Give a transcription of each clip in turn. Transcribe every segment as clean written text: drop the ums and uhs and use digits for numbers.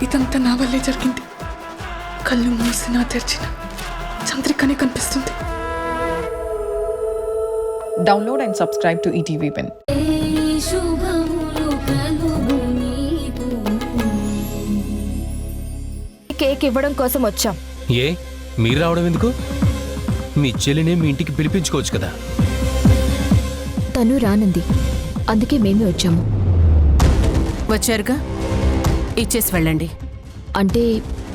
ఇదంతా నా వల్లే జరిగింది. కళ్ళు మూసినా తెరిచిన చంద్రికనే కనిపిస్తుంది. Download and subscribe to ETV Win. Cake ఇవ్వడం కోసం వచ్చాం. ఏ మీరు రావడం ఎందుకు? మీ చెల్లిని మీ ఇంటికి పిలిపించుకోవచ్చు కదా. తను రానంది, అందుకే మేమే వచ్చాము. వచ్చారుగా, ఇచ్చేసి వెళ్ళండి. అంటే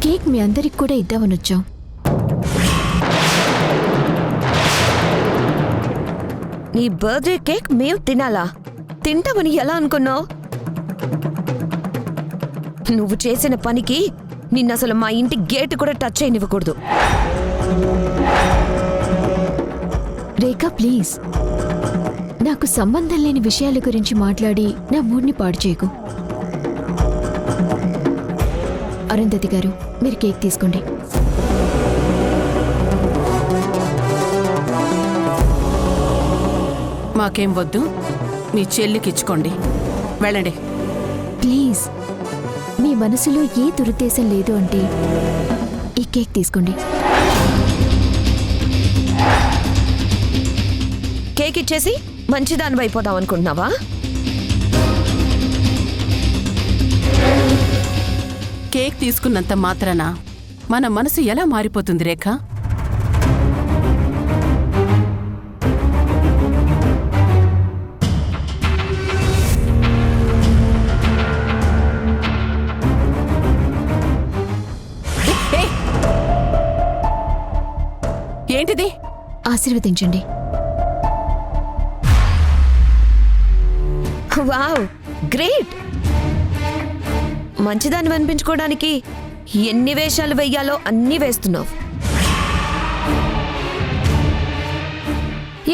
కేక్ మీ అందరికి కూడా ఇద్దామని వచ్చాం. నీ బర్త్డే కేక్ మేము తినాలా? తింటామని ఎలా అనుకున్నావు? నువ్వు చేసిన పనికి నిన్నసలు మా ఇంటి గేట్ కూడా టచ్ చేయనివ్వకూడదు. రేఖా ప్లీజ్, నాకు సంబంధం లేని విషయాల గురించి మాట్లాడి నా మూడ్ని పాడు చేయకు. అరుంధతి గారు, మీరు కేక్ తీసుకోండి. మాకేం వద్దు, మీ చెల్లికిచ్చుకోండి. వెళ్ళండి. ప్లీజ్, మీ మనసులో ఏ దురుద్దేశం లేదు అంటే ఈ కేక్ తీసుకోండి. కేక్ ఇచ్చేసి మంచిదాని అయిపోదాం అనుకుంటున్నావా? కేక్ తీసుకున్నంత మాత్రాన మన మనసు ఎలా మారిపోతుంది రేఖ? ఏంటిది? ఆశీర్వదించండి. Wow, great! మంచిదాన్ని అనిపించుకోవడానికి ఎన్ని వేషాలు వెయ్యాలో అన్నీ వేస్తున్నావు.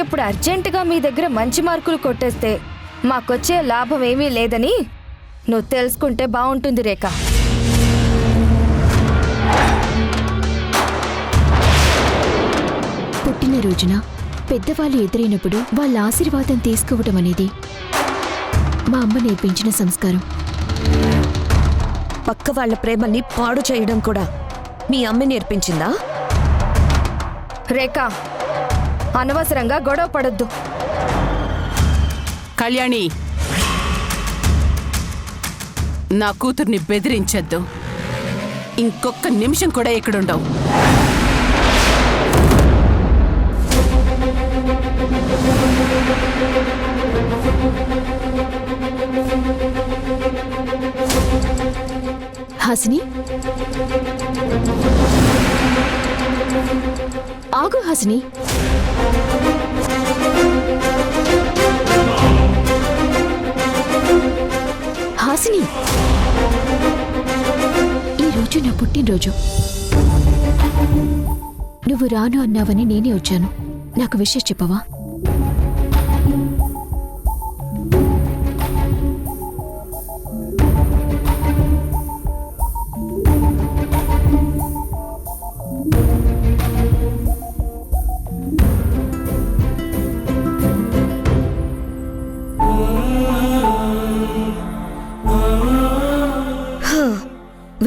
ఇప్పుడు అర్జెంటుగా మీ దగ్గర మంచి మార్కులు కొట్టేస్తే మాకొచ్చే లాభం ఏమీ లేదని నువ్వు తెలుసుకుంటే బాగుంటుంది రేఖ. పుట్టినరోజున పెద్దవాళ్ళు ఎదురైనప్పుడు వాళ్ళ ఆశీర్వాదం తీసుకోవటం అనేది మా అమ్మ నేర్పించిన సంస్కారం. పక్క వాళ్ళ ప్రేమని పాడు చేయడం కూడా మీ అమ్మ నేర్పించిందా? రేఖ, అనవసరంగా గొడవ పడొద్దు. కళ్యాణి, నా కూతుర్ని బెదిరించొద్దు. ఇంకొక నిమిషం కూడా ఇక్కడుండవు. హాసిని, ఆగు హాసిని. హాసిని, ఈరోజు నా పుట్టినరోజు. నువ్వు రాను అన్నావని నేనే వచ్చాను. నాకు విషయం చెప్పవా?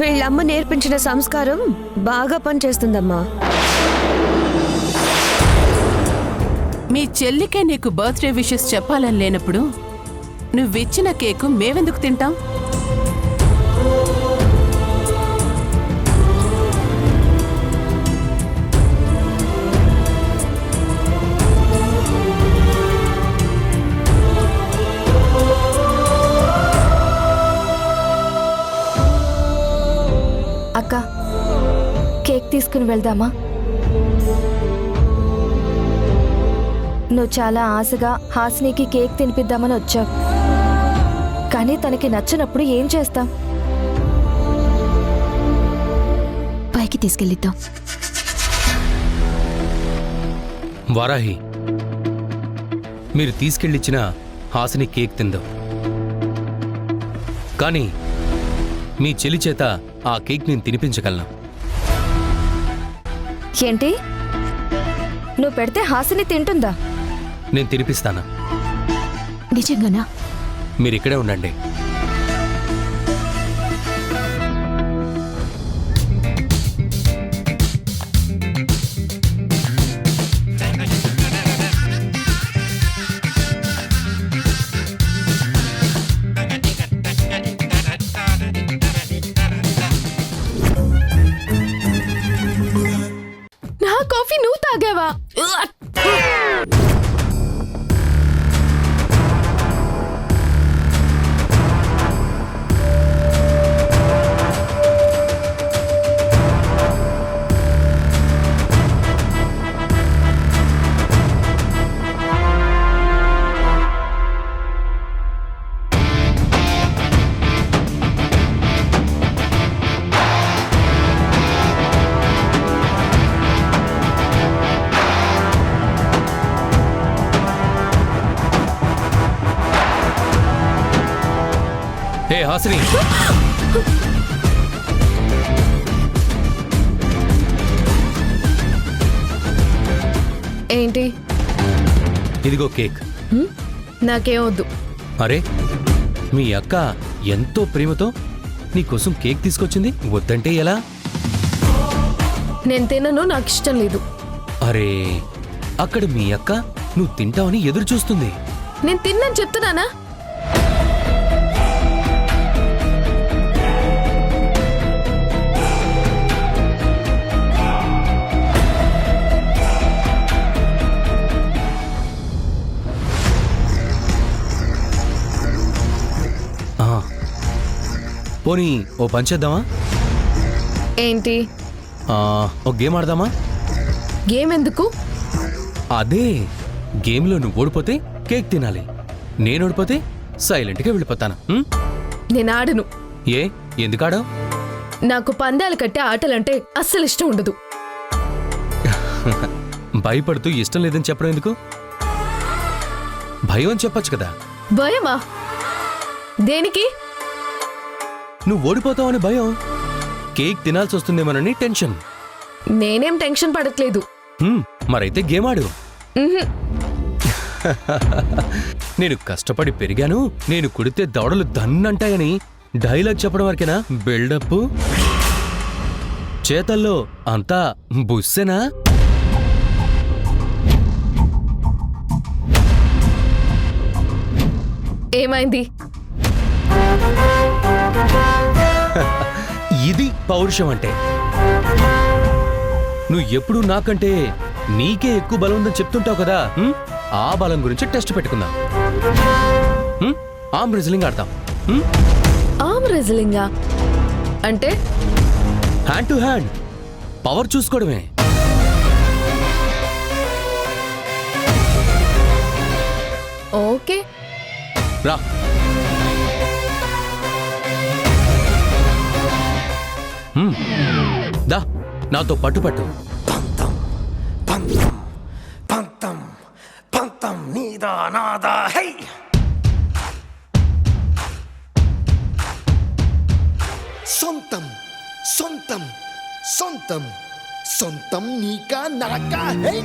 వీళ్ళమ్మ నేర్పించిన సంస్కారం బాగా పనిచేస్తుందమ్మా. మీ చెల్లికే నీకు బర్త్డే విషెస్ చెప్పాలని లేనప్పుడు నువ్విచ్చిన కేకు మేవెందుకు తింటాం? అక్క, కేక్ తీసుకుని వెళ్దామా? నువ్వు చాలా ఆశగా హాసినికి కేక్ తినిపిద్దామని వచ్చావు. కానీ తనకి నచ్చినప్పుడు ఏం చేస్తాం? పైకి తీసుకెళ్ళిద్దాం. వారాహి, మీరు తీసుకెళ్ళిచ్చిన హాసిని కేక్ తిందాం. కానీ మీ చెల్లి చేత ఆ కేక్ నేను తినిపించగలను. ఏంటి? నువ్వు పెడితే హాసిని తింటుందా? నేను తినిపిస్తాను. నిజంగానా? మీరు ఇక్కడే ఉండండి. హాసిని, ఏంటి? ఇదిగో కేక్. నాకేం వద్దు. అరే, మీ అక్క ఎంతో ప్రేమతో నీకోసం కేక్ తీసుకొచ్చింది, వద్దంటే ఎలా? నేను తినను, నాకు ఇష్టం లేదు. అరే, అక్కడ మీ అక్క నువ్వు తింటావని ఎదురు చూస్తుంది. నేను తిన్నాను చెప్తున్నానా? ఆ, పోనీ ఓ పని చేద్దామా? ఏంటి? ఓ గేమ్ ఆడదామా? గేమ్ ఎందుకు? అదే, గేమ్లో నువ్వు ఓడిపోతే కేక్ తినాలి, నేను ఓడిపోతే సైలెంట్గా వెళ్ళిపోతాను. నేను ఆడను. ఏ, ఎందుకాడావు? నాకు పందాలు కట్టే ఆటలంటే అస్సలు ఇష్టం ఉండదు. భయపడుతూ ఇష్టం లేదని చెప్పడం ఎందుకు? భయం అని చెప్పొచ్చు కదా. భయమా? దేనికి? నువ్వు ఓడిపోతావని భయం, కేక్ తినాల్సి వస్తుందేమోనని టెన్షన్. నేనేం టెన్షన్ పడట్లేదు. మరైతే గేమ్ ఆడు. నేను కష్టపడి పెరిగాను, నేను కుడితే దవడలు దన్నంటాయని డైలాగ్ చెప్పడం వరకేనా బిల్డప్? చేతల్లో అంతా బుస్సేనా? ఏమైంది? ఇది పౌరుషం అంటే. నువ్వు ఎప్పుడు నాకంటే నీకే ఎక్కువ బలం ఉందని చెప్తుంటావు కదా, ఆ బలం గురించి టెస్ట్ పెట్టుకుందాం. ఆర్మ్ రెజ్లింగ్ ఆడతాం. ఆర్మ్ రెజ్లింగా అంటే? హ్యాండ్ టు హ్యాండ్ పవర్ చూసుకోవడమే. ఓకే, రా. దా, నాతో పట్టు. పంతం పంతం పంతం పంతం నీదా నాదా హై. సొంతం సొంతం సొంతం సొంతం నీకా నాకా హై.